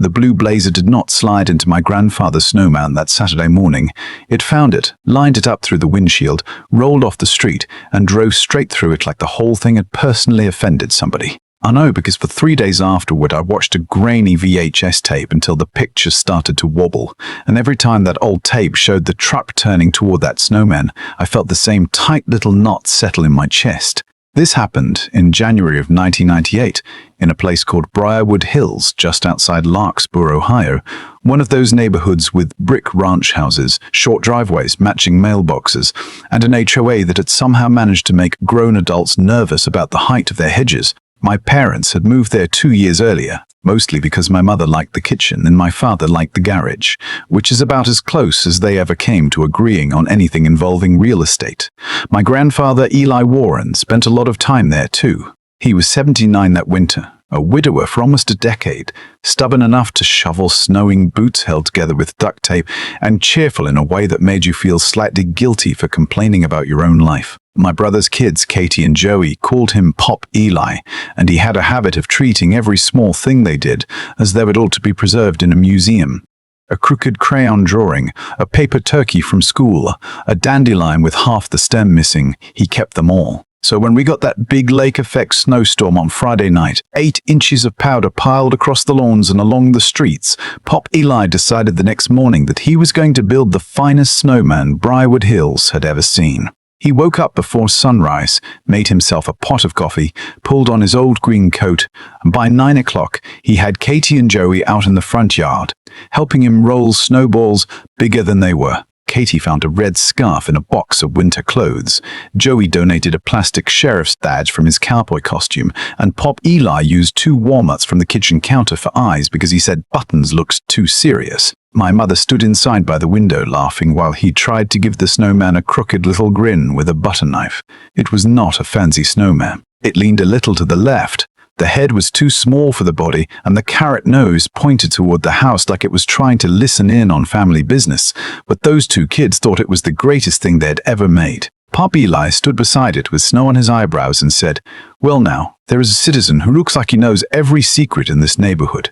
The blue Blazer did not slide into my grandfather's Snowman that Saturday morning. It found it, lined it up through the windshield, rolled off the street, and drove straight through it like the whole thing had personally offended somebody. I know, because for 3 days afterward I watched a grainy VHS tape until the picture started to wobble, and every time that old tape showed the truck turning toward that Snowman, I felt the same tight little knot settle in my chest. This happened in January of 1998 in a place called Briarwood Hills, just outside Larkspur, Ohio, one of those neighborhoods with brick ranch houses, short driveways, matching mailboxes, and an HOA that had somehow managed to make grown adults nervous about the height of their hedges. My parents had moved there 2 years earlier, mostly because my mother liked the kitchen and my father liked the garage, which is about as close as they ever came to agreeing on anything involving real estate. My grandfather, Eli Warren, spent a lot of time there too. He was 79 that winter, a widower for almost a decade, stubborn enough to shovel snowing boots held together with duct tape, and cheerful in a way that made you feel slightly guilty for complaining about your own life. My brother's kids, Katie and Joey, called him Pop Eli, and he had a habit of treating every small thing they did as though it ought to be preserved in a museum. A crooked crayon drawing, a paper turkey from school, a dandelion with half the stem missing, he kept them all. So when we got that big lake-effect snowstorm on Friday night, 8 inches of powder piled across the lawns and along the streets, Pop Eli decided the next morning that he was going to build the finest snowman Briarwood Hills had ever seen. He woke up before sunrise, made himself a pot of coffee, pulled on his old green coat, and by 9 o'clock he had Katie and Joey out in the front yard, helping him roll snowballs bigger than they were. Katie found a red scarf in a box of winter clothes. Joey donated a plastic sheriff's badge from his cowboy costume, and Pop Eli used 2 walnuts from the kitchen counter for eyes because he said buttons looked too serious. My mother stood inside by the window laughing while he tried to give the snowman a crooked little grin with a butter knife. It was not a fancy snowman. It leaned a little to the left. The head was too small for the body, and the carrot nose pointed toward the house like it was trying to listen in on family business, but those 2 kids thought it was the greatest thing they'd ever made. Pop Eli stood beside it with snow on his eyebrows and said, "Well now, there is a citizen who looks like he knows every secret in this neighborhood."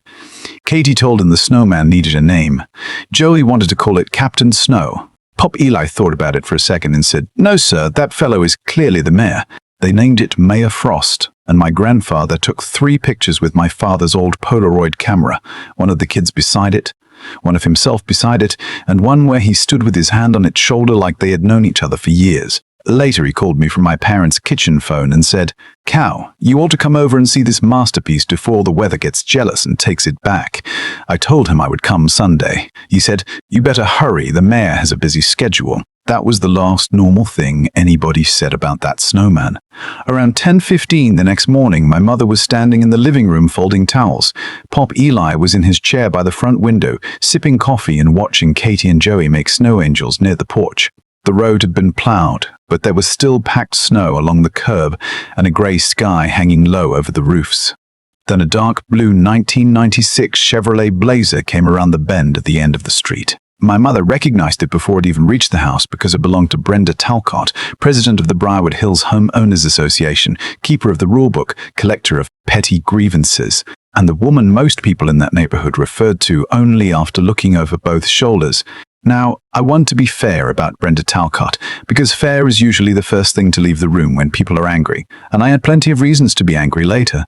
Katie told him the snowman needed a name. Joey wanted to call it Captain Snow. Pop Eli thought about it for a second and said, "No sir, that fellow is clearly the mayor." They named it Mayor Frost, and my grandfather took 3 pictures with my father's old Polaroid camera, one of the kids beside it, one of himself beside it, and one where he stood with his hand on its shoulder like they had known each other for years. Later he called me from my parents' kitchen phone and said, "Cow, you ought to come over and see this masterpiece before the weather gets jealous and takes it back." I told him I would come Sunday. He said, "You better hurry, the mayor has a busy schedule." That was the last normal thing anybody said about that snowman. Around 10:15 the next morning, my mother was standing in the living room folding towels. Pop Eli was in his chair by the front window, sipping coffee and watching Katie and Joey make snow angels near the porch. The road had been plowed, but there was still packed snow along the curb and a gray sky hanging low over the roofs. Then a dark blue 1996 Chevrolet Blazer came around the bend at the end of the street. My mother recognized it before it even reached the house because it belonged to Brenda Talcott, president of the Briarwood Hills Homeowners Association, keeper of the rulebook, collector of petty grievances, and the woman most people in that neighborhood referred to only after looking over both shoulders. Now, I want to be fair about Brenda Talcott, because fair is usually the first thing to leave the room when people are angry, and I had plenty of reasons to be angry later.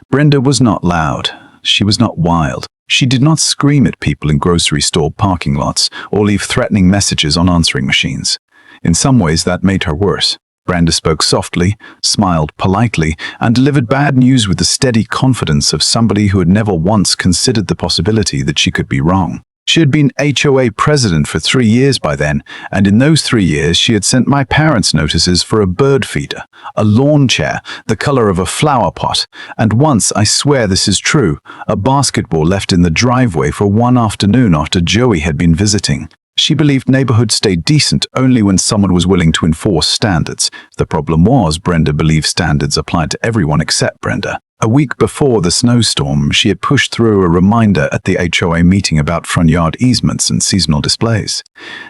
Brenda was not loud. She was not wild. She did not scream at people in grocery store parking lots or leave threatening messages on answering machines. In some ways, that made her worse. Brenda spoke softly, smiled politely, and delivered bad news with the steady confidence of somebody who had never once considered the possibility that she could be wrong. She had been HOA president for 3 years by then, and in those 3 years she had sent my parents notices for a bird feeder, a lawn chair the color of a flower pot, and once, I swear this is true, a basketball left in the driveway for one afternoon after Joey had been visiting. She believed neighborhoods stayed decent only when someone was willing to enforce standards. The problem was Brenda believed standards applied to everyone except Brenda. A week before the snowstorm, she had pushed through a reminder at the HOA meeting about front yard easements and seasonal displays.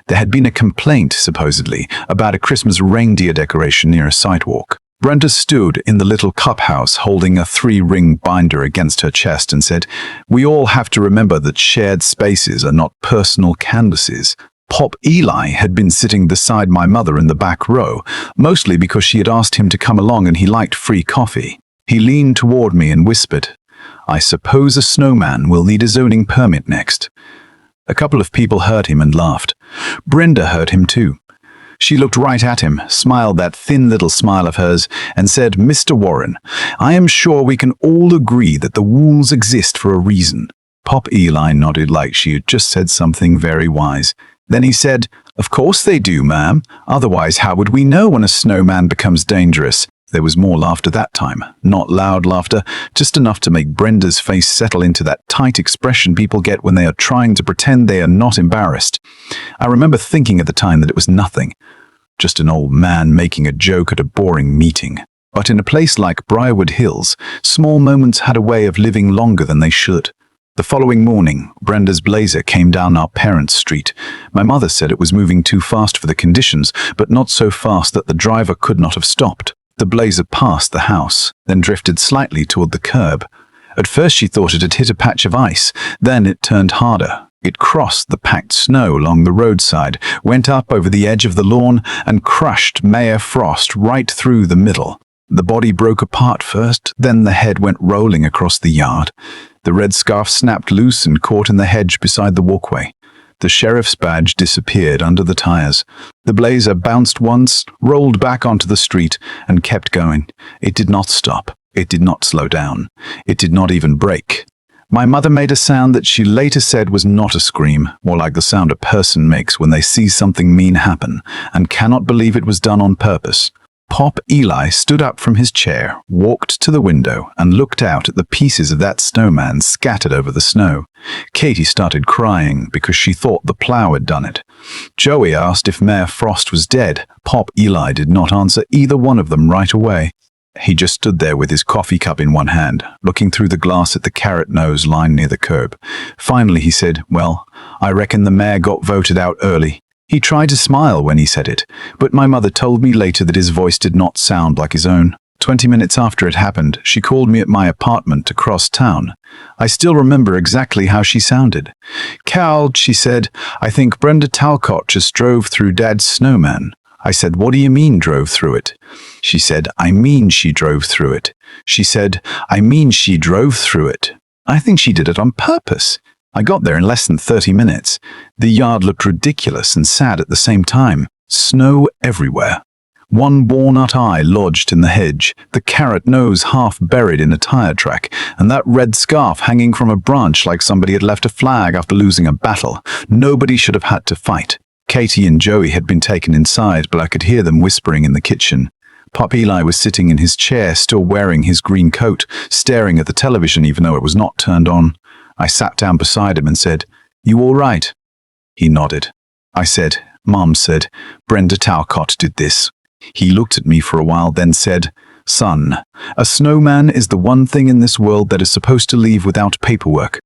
There had been a complaint, supposedly, about a Christmas reindeer decoration near a sidewalk. Brenda stood in the little cup house holding a 3-ring binder against her chest and said, "We all have to remember that shared spaces are not personal canvases." Pop Eli had been sitting beside my mother in the back row, mostly because she had asked him to come along and he liked free coffee. He leaned toward me and whispered, "I suppose a snowman will need a zoning permit next." A couple of people heard him and laughed. Brenda heard him too. She looked right at him, smiled that thin little smile of hers, and said, "Mr. Warren, I am sure we can all agree that the rules exist for a reason." Pop Eli nodded like she had just said something very wise. Then he said, "Of course they do, ma'am. Otherwise, how would we know when a snowman becomes dangerous?" There was more laughter that time. Not loud laughter, just enough to make Brenda's face settle into that tight expression people get when they are trying to pretend they are not embarrassed. I remember thinking at the time that it was nothing. Just an old man making a joke at a boring meeting. But in a place like Briarwood Hills, small moments had a way of living longer than they should. The following morning, Brenda's Blazer came down our parents' street. My mother said it was moving too fast for the conditions, but not so fast that the driver could not have stopped. The Blazer passed the house, then drifted slightly toward the curb. At first she thought it had hit a patch of ice, then it turned harder. It crossed the packed snow along the roadside, went up over the edge of the lawn, and crushed Mayor Frost right through the middle. The body broke apart first, then the head went rolling across the yard. The red scarf snapped loose and caught in the hedge beside the walkway. The sheriff's badge disappeared under the tires. The Blazer bounced once, rolled back onto the street, and kept going. It did not stop. It did not slow down. It did not even brake. My mother made a sound that she later said was not a scream, more like the sound a person makes when they see something mean happen, and cannot believe it was done on purpose. Pop Eli stood up from his chair, walked to the window, and looked out at the pieces of that snowman scattered over the snow. Katie started crying because she thought the plow had done it. Joey asked if Mayor Frost was dead. Pop Eli did not answer either one of them right away. He just stood there with his coffee cup in one hand, looking through the glass at the carrot nose line near the curb. Finally he said, "Well, I reckon the mayor got voted out early." He tried to smile when he said it, but my mother told me later that his voice did not sound like his own. 20 minutes after it happened, she called me at my apartment across town. I still remember exactly how she sounded. "Cal," she said, "I think Brenda Talcott just drove through Dad's snowman." I said, "What do you mean drove through it?" She said, "I mean she drove through it." She said, "I mean she drove through it." I think she did it on purpose. I got there in less than 30 minutes. The yard looked ridiculous and sad at the same time. Snow everywhere. One walnut eye lodged in the hedge, the carrot nose half buried in a tire track, and that red scarf hanging from a branch like somebody had left a flag after losing a battle. Nobody should have had to fight. Katie and Joey had been taken inside, but I could hear them whispering in the kitchen. Pop Eli was sitting in his chair, still wearing his green coat, staring at the television even though it was not turned on. I sat down beside him and said, "You all right?" He nodded. I said, "Mom said Brenda Talcott did this." He looked at me for a while, then said, "Son, a snowman is the one thing in this world that is supposed to leave without paperwork."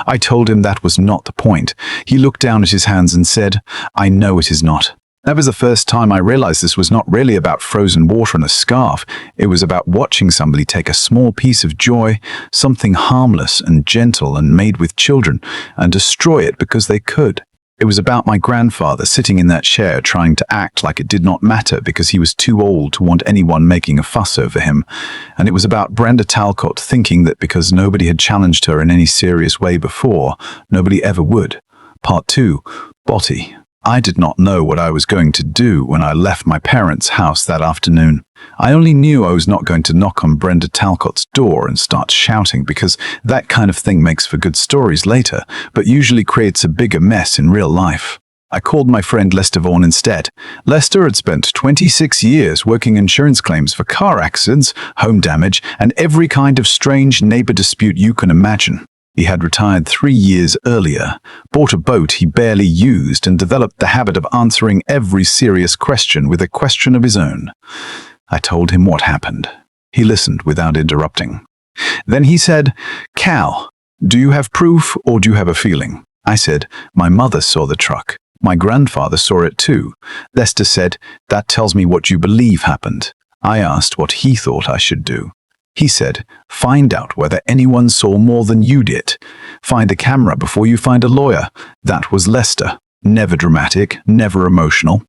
I told him that was not the point. He looked down at his hands and said, "I know it is not." That was the first time I realized this was not really about frozen water and a scarf. It was about watching somebody take a small piece of joy, something harmless and gentle and made with children, and destroy it because they could. It was about my grandfather sitting in that chair trying to act like it did not matter because he was too old to want anyone making a fuss over him. And it was about Brenda Talcott thinking that because nobody had challenged her in any serious way before, nobody ever would. Part 2. Botty. I did not know what I was going to do when I left my parents' house that afternoon. I only knew I was not going to knock on Brenda Talcott's door and start shouting because that kind of thing makes for good stories later, but usually creates a bigger mess in real life. I called my friend Lester Vaughan instead. Lester had spent 26 years working insurance claims for car accidents, home damage, and every kind of strange neighbor dispute you can imagine. He had retired 3 years earlier, bought a boat he barely used, and developed the habit of answering every serious question with a question of his own. I told him what happened. He listened without interrupting. Then he said, "Cal, do you have proof or do you have a feeling?" I said, "My mother saw the truck. My grandfather saw it too." Lester said, "That tells me what you believe happened." I asked what he thought I should do. He said, "Find out whether anyone saw more than you did. Find a camera before you find a lawyer." That was Lester. Never dramatic, never emotional.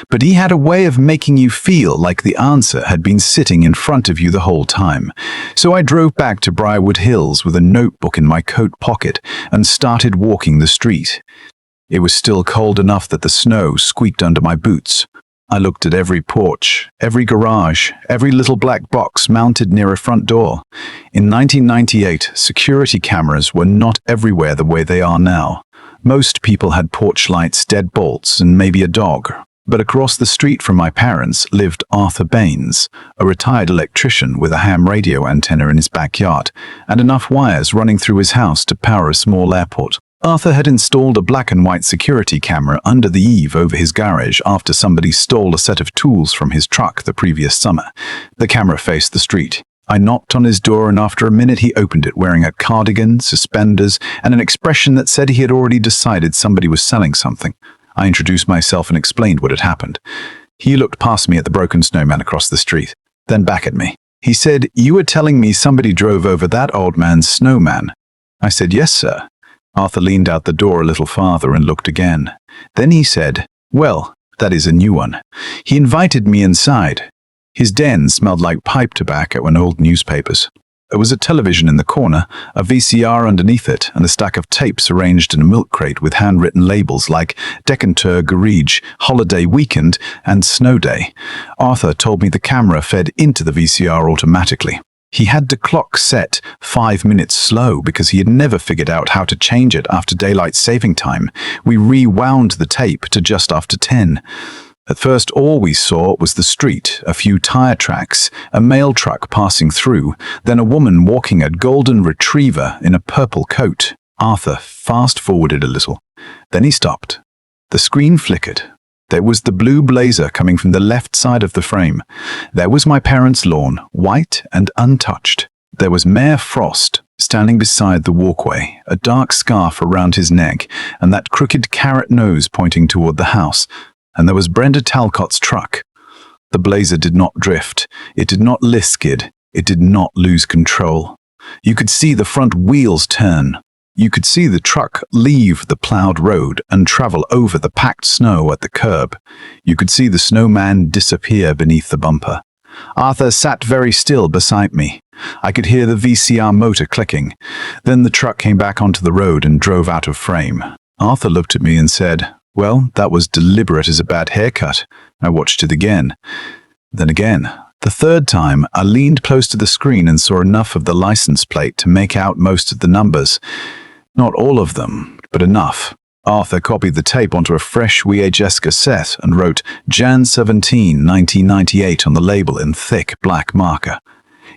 But he had a way of making you feel like the answer had been sitting in front of you the whole time. So I drove back to Briarwood Hills with a notebook in my coat pocket and started walking the street. It was still cold enough that the snow squeaked under my boots. I looked at every porch, every garage, every little black box mounted near a front door. In 1998, security cameras were not everywhere the way they are now. Most people had porch lights, deadbolts, and maybe a dog. But across the street from my parents lived Arthur Baines, a retired electrician with a ham radio antenna in his backyard and enough wires running through his house to power a small airport. Arthur had installed a black and white security camera under the eave over his garage after somebody stole a set of tools from his truck the previous summer. The camera faced the street. I knocked on his door, and after a minute he opened it wearing a cardigan, suspenders, and an expression that said he had already decided somebody was selling something. I introduced myself and explained what had happened. He looked past me at the broken snowman across the street, then back at me. He said, "You were telling me somebody drove over that old man's snowman." I said, "Yes, sir." Arthur leaned out the door a little farther and looked again. Then he said, "Well, that is a new one." He invited me inside. His den smelled like pipe tobacco and old newspapers. There was a television in the corner, a VCR underneath it, and a stack of tapes arranged in a milk crate with handwritten labels like Decanter Garage, Holiday Weekend, and Snow Day. Arthur told me the camera fed into the VCR automatically. He had the clock set 5 minutes slow because he had never figured out how to change it after daylight saving time. We rewound the tape to just after 10. At first, all we saw was the street, a few tire tracks, a mail truck passing through, then a woman walking a golden retriever in a purple coat. Arthur fast-forwarded a little. Then he stopped. The screen flickered. There was the blue blazer coming from the left side of the frame. There was my parents' lawn, white and untouched. There was Mayor Frost standing beside the walkway, a dark scarf around his neck, and that crooked carrot nose pointing toward the house. And there was Brenda Talcott's truck. The blazer did not drift. It did not liskid. It did not lose control. You could see the front wheels turn. You could see the truck leave the plowed road and travel over the packed snow at the curb. You could see the snowman disappear beneath the bumper. Arthur sat very still beside me. I could hear the VCR motor clicking. Then the truck came back onto the road and drove out of frame. Arthur looked at me and said, "Well, that was deliberate as a bad haircut." I watched it again. Then again. The third time, I leaned close to the screen and saw enough of the license plate to make out most of the numbers. Not all of them, but enough. Arthur copied the tape onto a fresh VHS cassette and wrote Jan 17, 1998 on the label in thick black marker.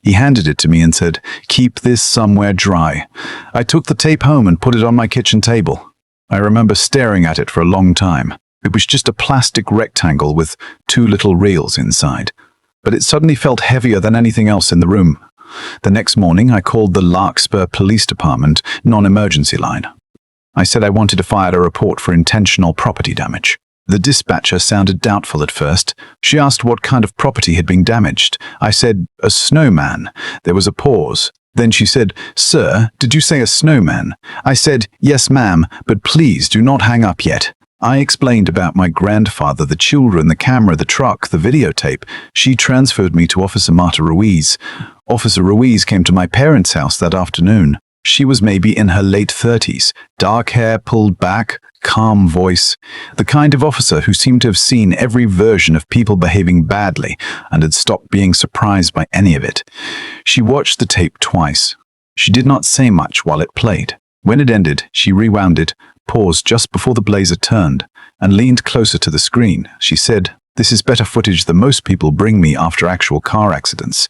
He handed it to me and said, "Keep this somewhere dry." I took the tape home and put it on my kitchen table. I remember staring at it for a long time. It was just a plastic rectangle with 2 little reels inside. But it suddenly felt heavier than anything else in the room. The next morning, I called the Larkspur Police Department non-emergency line. I said I wanted to file a report for intentional property damage. The dispatcher sounded doubtful at first. She asked what kind of property had been damaged. I said, "A snowman." There was a pause. Then she said, "Sir, did you say a snowman?" I said, "Yes, ma'am, but please do not hang up yet." I explained about my grandfather, the children, the camera, the truck, the videotape. She transferred me to Officer Marta Ruiz. Officer Ruiz came to my parents' house that afternoon. She was maybe in her late 30s, dark hair pulled back, calm voice, the kind of officer who seemed to have seen every version of people behaving badly and had stopped being surprised by any of it. She watched the tape twice. She did not say much while it played. When it ended, she rewound it, paused just before the blazer turned, and leaned closer to the screen. She said, "This is better footage than most people bring me after actual car accidents."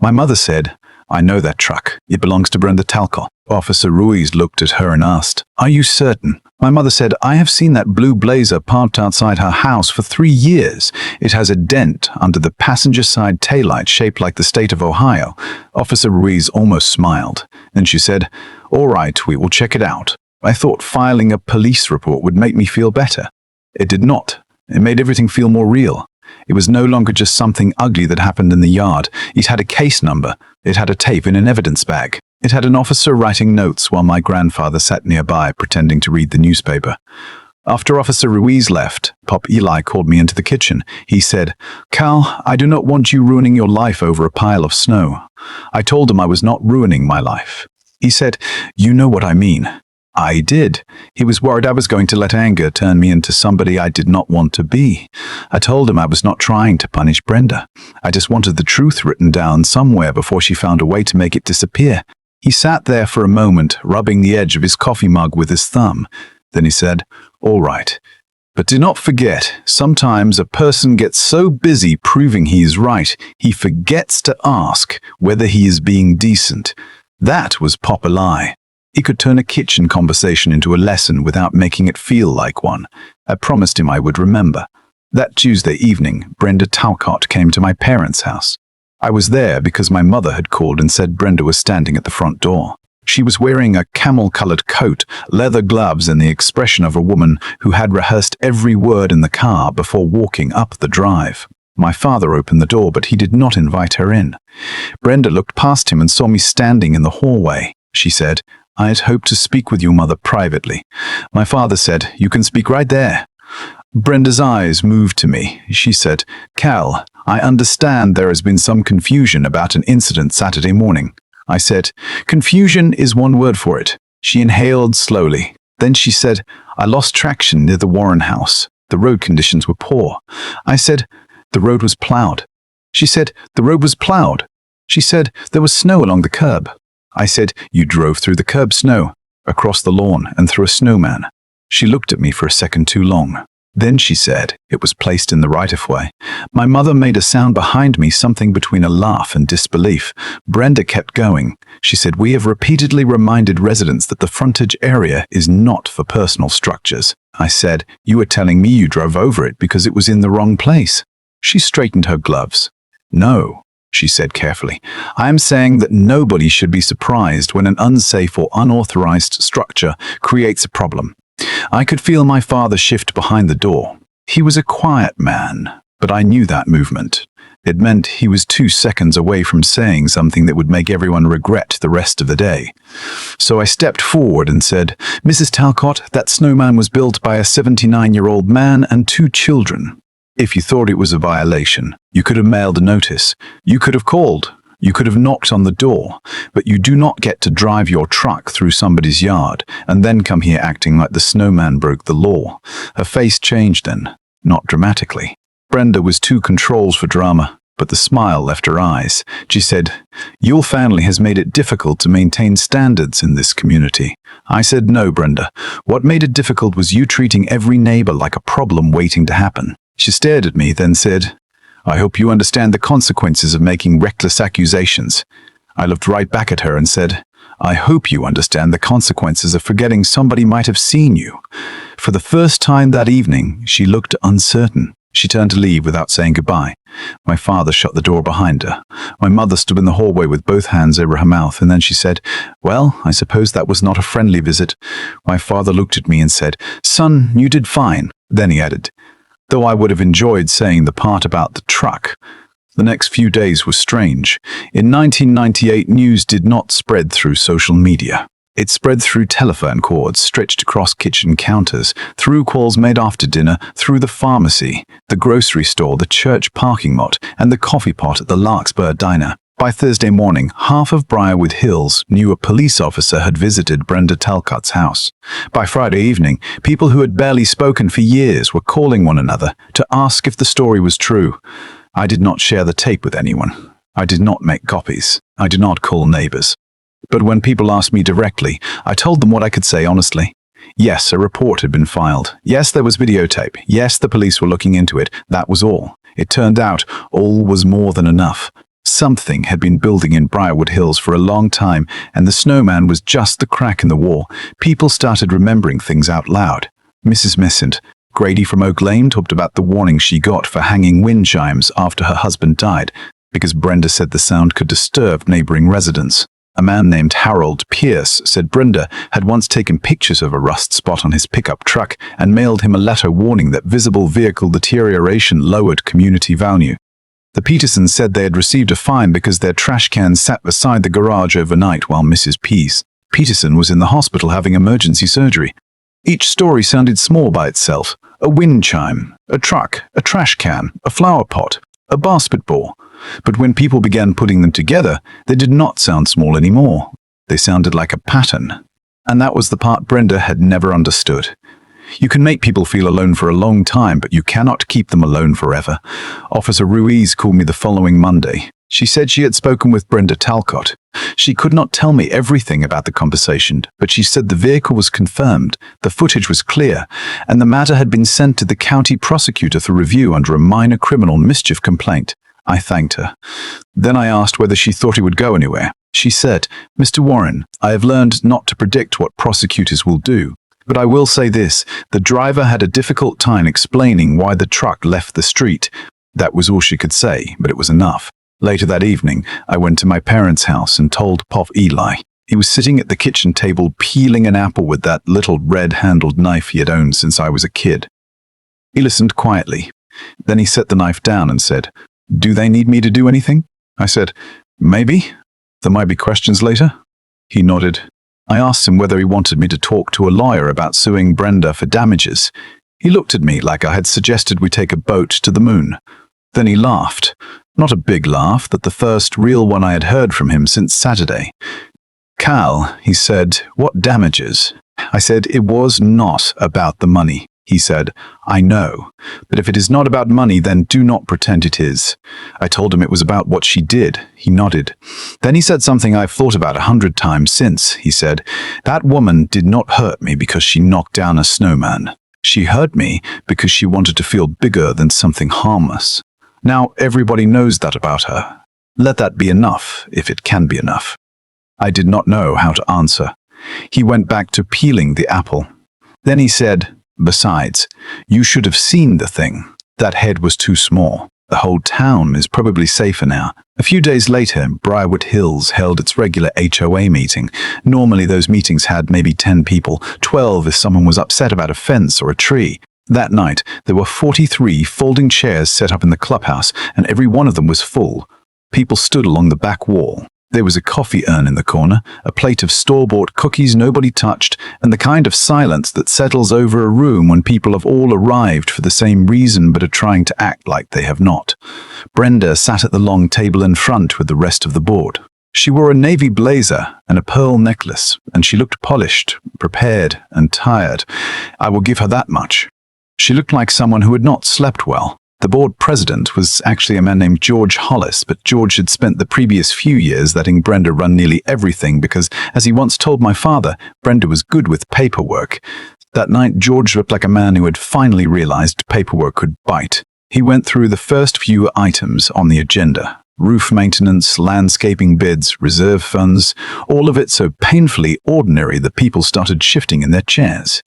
My mother said, "I know that truck. It belongs to Brenda Talcott." Officer Ruiz looked at her and asked, "Are you certain?" My mother said, "I have seen that blue blazer parked outside her house for 3 years. It has a dent under the passenger side taillight shaped like the state of Ohio." Officer Ruiz almost smiled. Then she said, "All right, we will check it out." I thought filing a police report would make me feel better. It did not. It made everything feel more real. It was no longer just something ugly that happened in the yard. It had a case number. It had a tape in an evidence bag. It had an officer writing notes while my grandfather sat nearby pretending to read the newspaper. After Officer Ruiz left, Pop Eli called me into the kitchen. He said, "Cal, I do not want you ruining your life over a pile of snow." I told him I was not ruining my life. He said, "You know what I mean." I did. He was worried I was going to let anger turn me into somebody I did not want to be. I told him I was not trying to punish Brenda. I just wanted the truth written down somewhere before she found a way to make it disappear. He sat there for a moment, rubbing the edge of his coffee mug with his thumb. Then he said, "All right. But do not forget, sometimes a person gets so busy proving he is right, he forgets to ask whether he is being decent." That was Pop Eli. He could turn a kitchen conversation into a lesson without making it feel like one. I promised him I would remember. That Tuesday evening, Brenda Talcott came to my parents' house. I was there because my mother had called and said Brenda was standing at the front door. She was wearing a camel-colored coat, leather gloves, and the expression of a woman who had rehearsed every word in the car before walking up the drive. My father opened the door, but he did not invite her in. Brenda looked past him and saw me standing in the hallway. She said, "I had hoped to speak with your mother privately." My father said, "You can speak right there." Brenda's eyes moved to me. She said, "Cal, I understand there has been some confusion about an incident Saturday morning." I said, "Confusion is one word for it." She inhaled slowly. Then she said, "I lost traction near the Warren house. The road conditions were poor." I said, "The road was plowed." She said, "The road was plowed." She said, "There was snow along the curb." I said, "You drove through the curb snow, across the lawn, and through a snowman." She looked at me for a second too long. Then she said, "It was placed in the right-of-way." My mother made a sound behind me, something between a laugh and disbelief. Brenda kept going. She said, "We have repeatedly reminded residents that the frontage area is not for personal structures." I said, "You were telling me you drove over it because it was in the wrong place." She straightened her gloves. "No," she said carefully. "I am saying that nobody should be surprised when an unsafe or unauthorized structure creates a problem." I could feel my father shift behind the door. He was a quiet man, but I knew that movement. It meant he was 2 seconds away from saying something that would make everyone regret the rest of the day. So I stepped forward and said, "Mrs. Talcott, that snowman was built by a 79-year-old man and 2 children. If you thought it was a violation, you could have mailed a notice. You could have called. You could have knocked on the door, but you do not get to drive your truck through somebody's yard and then come here acting like the snowman broke the law." Her face changed then, not dramatically. Brenda was too controlled for drama, but the smile left her eyes. She said, "Your family has made it difficult to maintain standards in this community." I said, "No, Brenda. What made it difficult was you treating every neighbor like a problem waiting to happen." She stared at me, then said, "I hope you understand the consequences of making reckless accusations." I looked right back at her and said, "I hope you understand the consequences of forgetting somebody might have seen you." For the first time that evening, she looked uncertain. She turned to leave without saying goodbye. My father shut the door behind her. My mother stood in the hallway with both hands over her mouth, and then she said, "Well, I suppose that was not a friendly visit." My father looked at me and said, "Son, you did fine." Then he added, "Though I would have enjoyed saying the part about the truck." The next few days were strange. In 1998, news did not spread through social media. It spread through telephone cords stretched across kitchen counters, through calls made after dinner, through the pharmacy, the grocery store, the church parking lot, and the coffee pot at the Larkspur Diner. By Thursday morning, half of Briarwood Hills knew a police officer had visited Brenda Talcott's house. By Friday evening, people who had barely spoken for years were calling one another to ask if the story was true. I did not share the tape with anyone. I did not make copies. I did not call neighbors. But when people asked me directly, I told them what I could say honestly. Yes, a report had been filed. Yes, there was videotape. Yes, the police were looking into it. That was all. It turned out all was more than enough. Something had been building in Briarwood Hills for a long time, and the snowman was just the crack in the wall. People started remembering things out loud. Mrs. Missant, Grady from Oak Lane, talked about the warning she got for hanging wind chimes after her husband died, because Brenda said the sound could disturb neighboring residents. A man named Harold Pierce said Brenda had once taken pictures of a rust spot on his pickup truck and mailed him a letter warning that visible vehicle deterioration lowered community value. The Petersons said they had received a fine because their trash can sat beside the garage overnight while Mrs. Peterson was in the hospital having emergency surgery. Each story sounded small by itself. A wind chime, a truck, a trash can, a flower pot, a basketball. But when people began putting them together, they did not sound small anymore. They sounded like a pattern. And that was the part Brenda had never understood. You can make people feel alone for a long time, but you cannot keep them alone forever. Officer Ruiz called me the following Monday. She said she had spoken with Brenda Talcott. She could not tell me everything about the conversation, but she said the vehicle was confirmed, the footage was clear, and the matter had been sent to the county prosecutor for review under a minor criminal mischief complaint. I thanked her. Then I asked whether she thought he would go anywhere. She said, "Mr. Warren, I have learned not to predict what prosecutors will do. But I will say this, the driver had a difficult time explaining why the truck left the street. That was all she could say, but it was enough. Later that evening, I went to my parents' house and told Pop Eli. He was sitting at the kitchen table peeling an apple with that little red-handled knife he had owned since I was a kid. He listened quietly. Then he set the knife down and said, "Do they need me to do anything?" I said, "Maybe. There might be questions later." He nodded. I asked him whether he wanted me to talk to a lawyer about suing Brenda for damages. He looked at me like I had suggested we take a boat to the moon. Then he laughed. Not a big laugh, but the first real one I had heard from him since Saturday. "Cal," he said, "what damages?" I said, "It was not about the money." He said, "I know, but if it is not about money, then do not pretend it is." I told him it was about what she did. He nodded. Then he said something I've thought about 100 times since. He said, "That woman did not hurt me because she knocked down a snowman. She hurt me because she wanted to feel bigger than something harmless. Now everybody knows that about her. Let that be enough, if it can be enough." I did not know how to answer. He went back to peeling the apple. Then he said, "Besides, you should have seen the thing. That head was too small. The whole town is probably safer now." A few days later, Briarwood Hills held its regular HOA meeting. Normally those meetings had maybe 10 people, 12 if someone was upset about a fence or a tree. That night, there were 43 folding chairs set up in the clubhouse, and every one of them was full. People stood along the back wall. There was a coffee urn in the corner, a plate of store-bought cookies nobody touched, and the kind of silence that settles over a room when people have all arrived for the same reason but are trying to act like they have not. Brenda sat at the long table in front with the rest of the board. She wore a navy blazer and a pearl necklace, and she looked polished, prepared, and tired. I will give her that much. She looked like someone who had not slept well. The board president was actually a man named George Hollis, but George had spent the previous few years letting Brenda run nearly everything because, as he once told my father, Brenda was good with paperwork. That night, George looked like a man who had finally realized paperwork could bite. He went through the first few items on the agenda. Roof maintenance, landscaping bids, reserve funds, all of it so painfully ordinary that people started shifting in their chairs.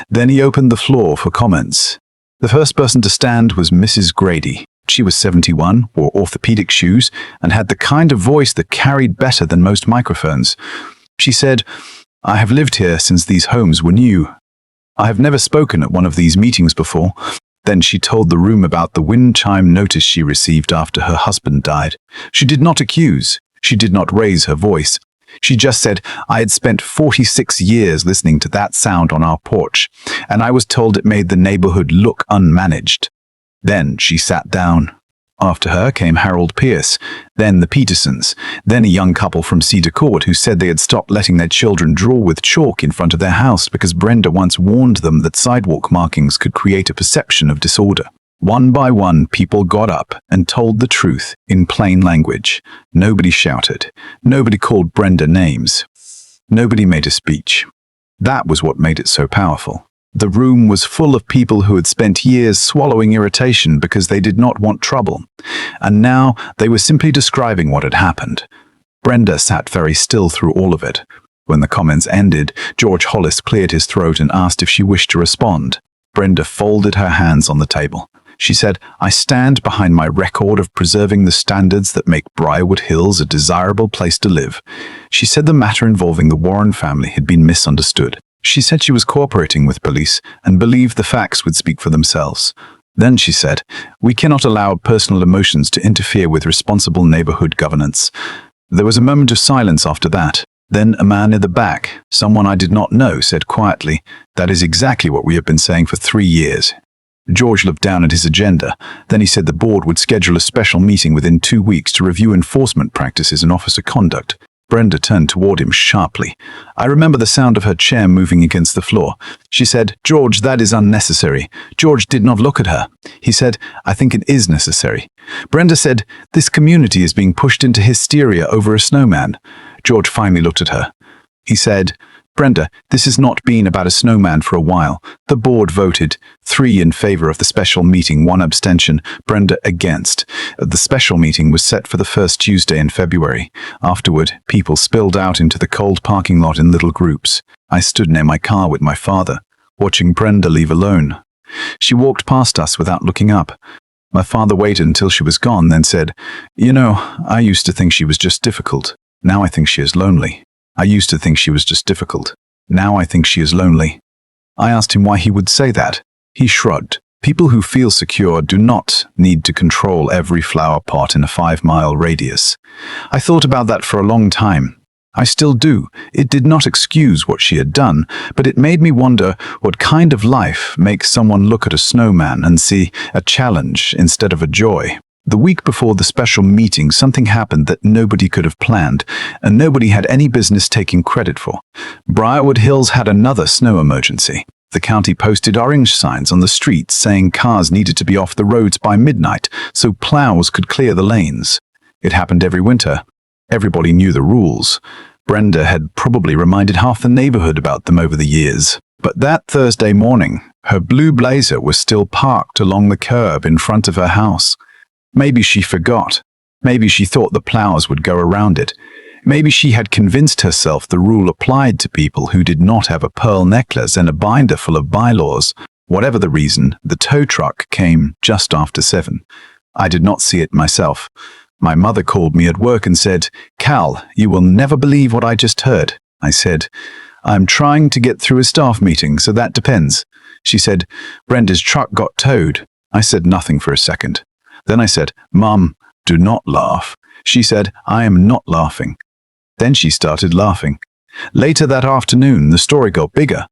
Then he opened the floor for comments. The first person to stand was Mrs. Grady. She was 71, wore orthopedic shoes, and had the kind of voice that carried better than most microphones. She said, "I have lived here since these homes were new. I have never spoken at one of these meetings before." Then she told the room about the wind chime notice she received after her husband died. She did not accuse. She did not raise her voice. She just said, "I had spent 46 years listening to that sound on our porch, and I was told it made the neighborhood look unmanaged." Then she sat down. After her came Harold Pierce, then the Petersons, then a young couple from Cedar Court who said they had stopped letting their children draw with chalk in front of their house because Brenda once warned them that sidewalk markings could create a perception of disorder. One by one, people got up and told the truth in plain language. Nobody shouted. Nobody called Brenda names. Nobody made a speech. That was what made it so powerful. The room was full of people who had spent years swallowing irritation because they did not want trouble. And now they were simply describing what had happened. Brenda sat very still through all of it. When the comments ended, George Hollis cleared his throat and asked if she wished to respond. Brenda folded her hands on the table. She said, "I stand behind my record of preserving the standards that make Briarwood Hills a desirable place to live." She said the matter involving the Warren family had been misunderstood. She said she was cooperating with police and believed the facts would speak for themselves. Then she said, "We cannot allow personal emotions to interfere with responsible neighborhood governance." There was a moment of silence after that. Then a man in the back, someone I did not know, said quietly, "That is exactly what we have been saying for 3 years." George looked down at his agenda. Then he said the board would schedule a special meeting within 2 weeks to review enforcement practices and officer conduct. Brenda turned toward him sharply. I remember the sound of her chair moving against the floor. She said, "George, that is unnecessary." George did not look at her. He said, "I think it is necessary." Brenda said, "This community is being pushed into hysteria over a snowman." George finally looked at her. He said, "Brenda, this has not been about a snowman for a while." The board voted 3 in favor of the special meeting, 1 abstention, Brenda against. The special meeting was set for the first Tuesday in February. Afterward, people spilled out into the cold parking lot in little groups. I stood near my car with my father, watching Brenda leave alone. She walked past us without looking up. My father waited until she was gone, then said, "You know, I used to think she was just difficult. Now I think she is lonely. I used to think she was just difficult. Now I think she is lonely." I asked him why he would say that. He shrugged. People who feel secure do not need to control every flower pot in a 5-mile radius. I thought about that for a long time. I still do. It did not excuse what she had done, but it made me wonder what kind of life makes someone look at a snowman and see a challenge instead of a joy. The week before the special meeting, something happened that nobody could have planned, and nobody had any business taking credit for. Briarwood Hills had another snow emergency. The county posted orange signs on the streets saying cars needed to be off the roads by midnight so plows could clear the lanes. It happened every winter. Everybody knew the rules. Brenda had probably reminded half the neighborhood about them over the years. But that Thursday morning, her blue blazer was still parked along the curb in front of her house. Maybe she forgot. Maybe she thought the plows would go around it. Maybe she had convinced herself the rule applied to people who did not have a pearl necklace and a binder full of bylaws. Whatever the reason, the tow truck came just after 7. I did not see it myself. My mother called me at work and said, "Cal, you will never believe what I just heard." I said, "I'm trying to get through a staff meeting, so that depends." She said, "Brenda's truck got towed." I said nothing for a second. Then I said, "Mom, do not laugh." She said, "I am not laughing." Then she started laughing. Later that afternoon, the story got bigger.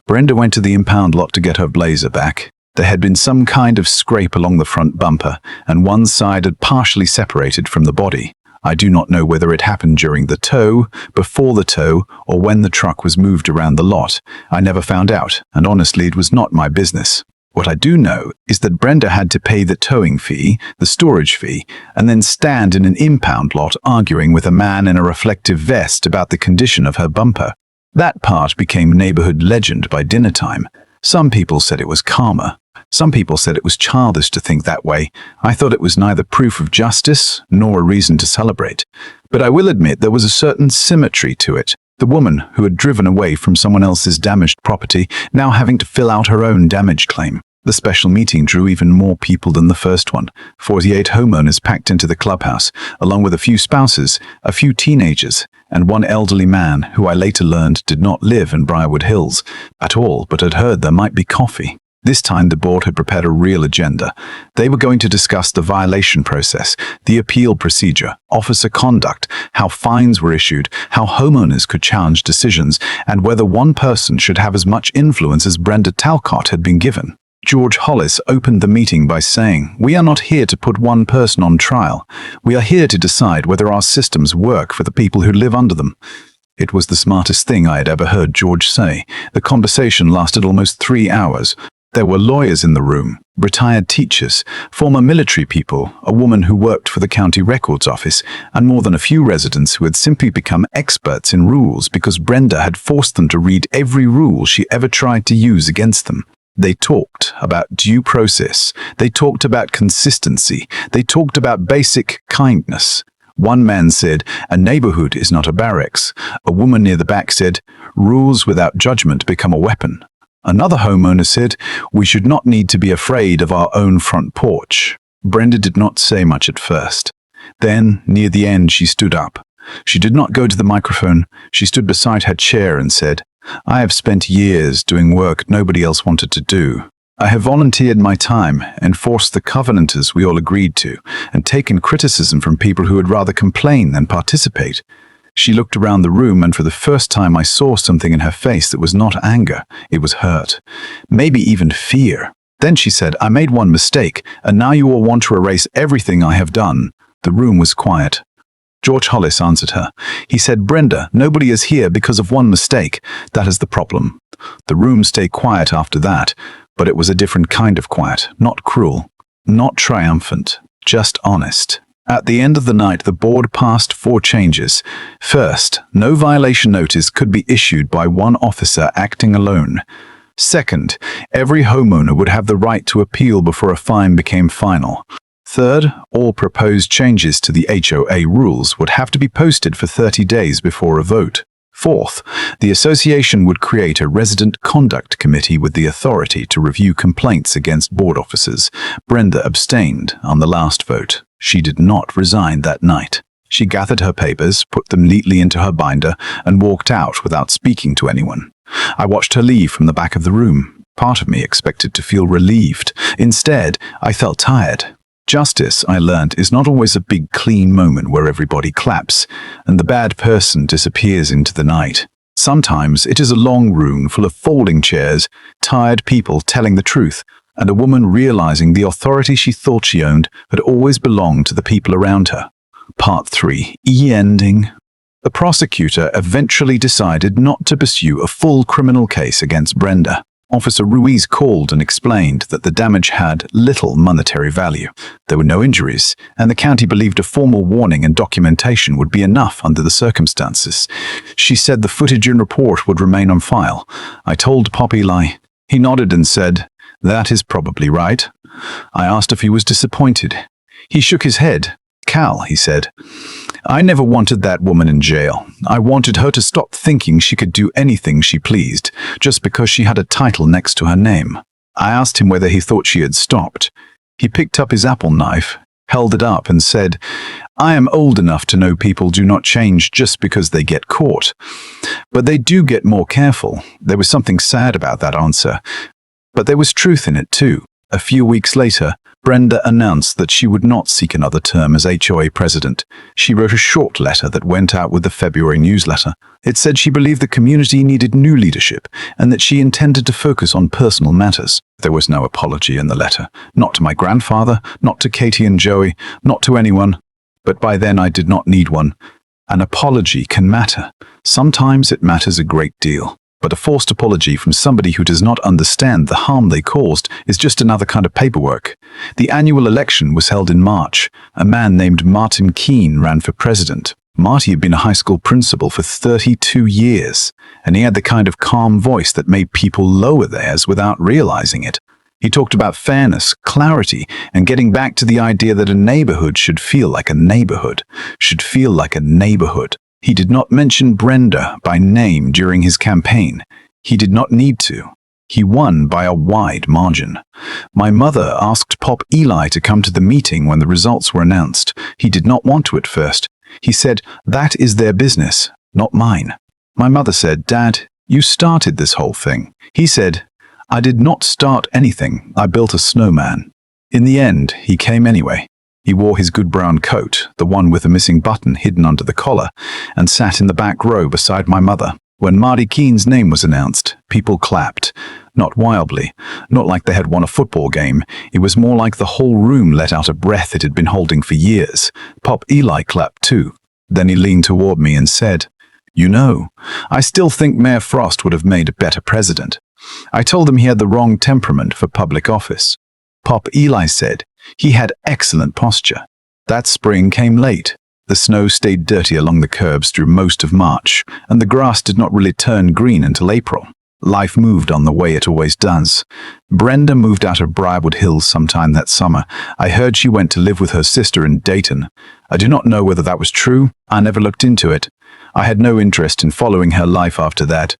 Brenda went to the impound lot to get her blazer back. There had been some kind of scrape along the front bumper, and one side had partially separated from the body. I do not know whether it happened during the tow, before the tow, or when the truck was moved around the lot. I never found out, and honestly, it was not my business. What I do know is that Brenda had to pay the towing fee, the storage fee, and then stand in an impound lot arguing with a man in a reflective vest about the condition of her bumper. That part became neighborhood legend by dinner time. Some people said it was karma. Some people said it was childish to think that way. I thought it was neither proof of justice nor a reason to celebrate. But I will admit there was a certain symmetry to it. The woman who had driven away from someone else's damaged property now having to fill out her own damage claim. The special meeting drew even more people than the first one. 48 homeowners packed into the clubhouse, along with a few spouses, a few teenagers, and one elderly man who I later learned did not live in Briarwood Hills at all, but had heard there might be coffee. This time the board had prepared a real agenda. They were going to discuss the violation process, the appeal procedure, officer conduct, how fines were issued, how homeowners could challenge decisions, and whether one person should have as much influence as Brenda Talcott had been given. George Hollis opened the meeting by saying, "We are not here to put one person on trial. We are here to decide whether our systems work for the people who live under them." It was the smartest thing I had ever heard George say. The conversation lasted almost 3 hours. There were lawyers in the room, retired teachers, former military people, a woman who worked for the county records office, and more than a few residents who had simply become experts in rules because Brenda had forced them to read every rule she ever tried to use against them. They talked about due process. They talked about consistency. They talked about basic kindness. One man said, "A neighborhood is not a barracks." A woman near the back said, "Rules without judgment become a weapon." Another homeowner said we should not need to be afraid of our own front porch. Brenda did not say much at first. Then, near the end, she stood up. She did not go to the microphone. She stood beside her chair and said, "I have spent years doing work nobody else wanted to do. I have volunteered my time, enforced the covenanters we all agreed to, and taken criticism from people who would rather complain than participate." She looked around the room, and for the first time I saw something in her face that was not anger. It was hurt. Maybe even fear. Then she said, "I made one mistake, and now you all want to erase everything I have done." The room was quiet. George Hollis answered her. He said, "Brenda, nobody is here because of one mistake. That is the problem." The room stayed quiet after that, but it was a different kind of quiet, not cruel, not triumphant, just honest. At the end of the night, the board passed 4 changes. First, no violation notice could be issued by one officer acting alone. Second, every homeowner would have the right to appeal before a fine became final. Third, all proposed changes to the HOA rules would have to be posted for 30 days before a vote. Fourth, the association would create a resident conduct committee with the authority to review complaints against board officers. Brenda abstained on the last vote. She did not resign that night. She gathered her papers, put them neatly into her binder, and walked out without speaking to anyone. I watched her leave from the back of the room. Part of me expected to feel relieved. Instead, I felt tired. Justice, I learned, is not always a big clean moment where everybody claps and the bad person disappears into the night. Sometimes it is a long room full of folding chairs, tired people telling the truth, and a woman realizing the authority she thought she owned had always belonged to the people around her. Part 3. Ending. The prosecutor eventually decided not to pursue a full criminal case against Brenda. Officer Ruiz called and explained that the damage had little monetary value. There were no injuries, and the county believed a formal warning and documentation would be enough under the circumstances. She said the footage and report would remain on file. I told Pop Eli. He nodded and said, "That is probably right." I asked if he was disappointed. He shook his head. "Cal," he said, "I never wanted that woman in jail. I wanted her to stop thinking she could do anything she pleased, just because she had a title next to her name." I asked him whether he thought she had stopped. He picked up his apple knife, held it up, and said, "I am old enough to know people do not change just because they get caught. But they do get more careful." There was something sad about that answer, but there was truth in it too. A few weeks later, Brenda announced that she would not seek another term as HOA president. She wrote a short letter that went out with the February newsletter. It said she believed the community needed new leadership and that she intended to focus on personal matters. There was no apology in the letter. Not to my grandfather, not to Katie and Joey, not to anyone. But by then I did not need one. An apology can matter. Sometimes it matters a great deal. But a forced apology from somebody who does not understand the harm they caused is just another kind of paperwork. The annual election was held in March. A man named Martin Keene ran for president. Marty had been a high school principal for 32 years, and he had the kind of calm voice that made people lower theirs without realizing it. He talked about fairness, clarity, and getting back to the idea that a neighborhood should feel like a neighborhood, should feel like a neighborhood. He did not mention Brenda by name during his campaign. He did not need to. He won by a wide margin. My mother asked Pop Eli to come to the meeting when the results were announced. He did not want to at first. He said, "That is their business, not mine." My mother said, "Dad, you started this whole thing." He said, "I did not start anything. I built a snowman." In the end, he came anyway. He wore his good brown coat, the one with the missing button hidden under the collar, and sat in the back row beside my mother. When Marty Keene's name was announced, people clapped. Not wildly, not like they had won a football game. It was more like the whole room let out a breath it had been holding for years. Pop Eli clapped too. Then he leaned toward me and said, "You know, I still think Mayor Frost would have made a better president." I told him he had the wrong temperament for public office. Pop Eli said, "He had excellent posture." That spring came late. The snow stayed dirty along the curbs through most of March, and the grass did not really turn green until April. Life moved on the way it always does. Brenda moved out of Briarwood Hills sometime that summer. I heard she went to live with her sister in Dayton. I do not know whether that was true. I never looked into it. I had no interest in following her life after that.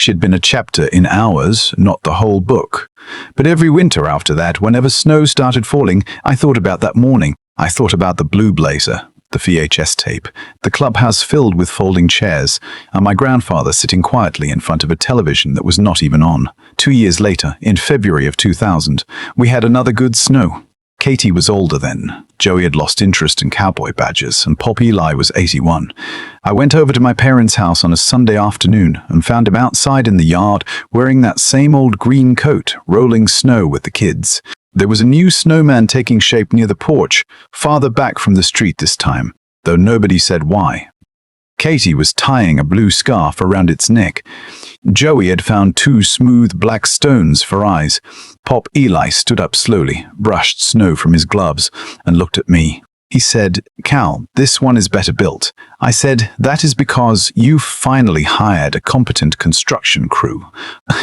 She'd been a chapter in hours, not the whole book. But every winter after that, whenever snow started falling, I thought about that morning. I thought about the blue blazer, the VHS tape, the clubhouse filled with folding chairs, and my grandfather sitting quietly in front of a television that was not even on. 2 years later, in February of 2000, we had another good snow. Katie was older then. Joey had lost interest in cowboy badges, and Pop Eli was 81. I went over to my parents' house on a Sunday afternoon and found him outside in the yard wearing that same old green coat, rolling snow with the kids. There was a new snowman taking shape near the porch, farther back from the street this time, though nobody said why. Katie was tying a blue scarf around its neck. Joey had found 2 smooth black stones for eyes. Pop Eli stood up slowly, brushed snow from his gloves, and looked at me. He said, "Cal, this one is better built." I said, "That is because you finally hired a competent construction crew."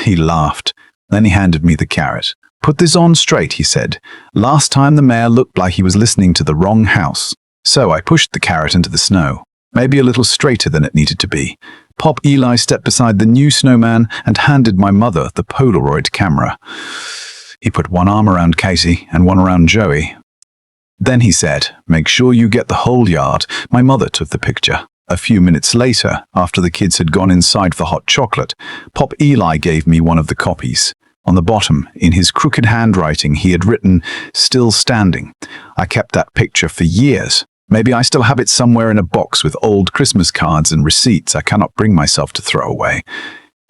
He laughed. Then he handed me the carrot. "Put this on straight," he said. "Last time the mayor looked like he was listening to the wrong house." So I pushed the carrot into the snow, maybe a little straighter than it needed to be. Pop Eli stepped beside the new snowman and handed my mother the Polaroid camera. He put one arm around Katie and one around Joey. Then he said, "Make sure you get the whole yard." My mother took the picture. A few minutes later, after the kids had gone inside for hot chocolate, Pop Eli gave me one of the copies. On the bottom, in his crooked handwriting, he had written, "Still standing." I kept that picture for years. Maybe I still have it somewhere in a box with old Christmas cards and receipts I cannot bring myself to throw away.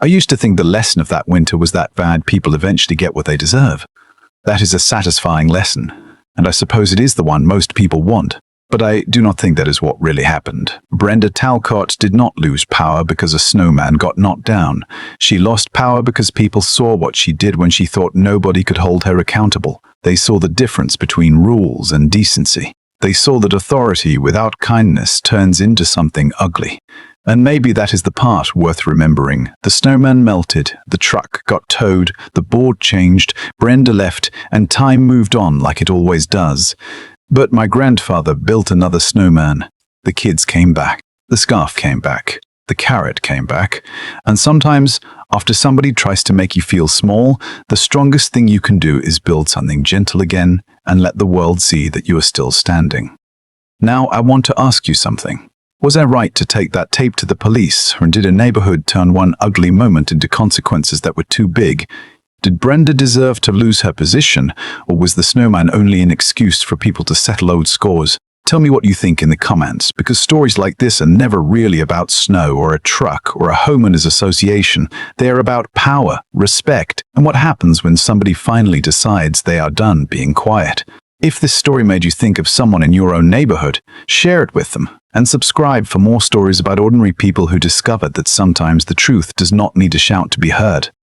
I used to think the lesson of that winter was that bad people eventually get what they deserve. That is a satisfying lesson, and I suppose it is the one most people want. But I do not think that is what really happened. Brenda Talcott did not lose power because a snowman got knocked down. She lost power because people saw what she did when she thought nobody could hold her accountable. They saw the difference between rules and decency. They saw that authority without kindness turns into something ugly. And maybe that is the part worth remembering. The snowman melted, the truck got towed, the board changed, Brenda left, and time moved on like it always does. But my grandfather built another snowman. The kids came back. The scarf came back. The carrot came back. And sometimes, after somebody tries to make you feel small, the strongest thing you can do is build something gentle again and let the world see that you are still standing. Now I want to ask you something. Was I right to take that tape to the police, or did a neighborhood turn one ugly moment into consequences that were too big? Did Brenda deserve to lose her position, or was the snowman only an excuse for people to settle old scores? Tell me what you think in the comments, because stories like this are never really about snow or a truck or a homeowners association. They are about power, respect, and what happens when somebody finally decides they are done being quiet. If this story made you think of someone in your own neighborhood, share it with them, and subscribe for more stories about ordinary people who discovered that sometimes the truth does not need to shout to be heard.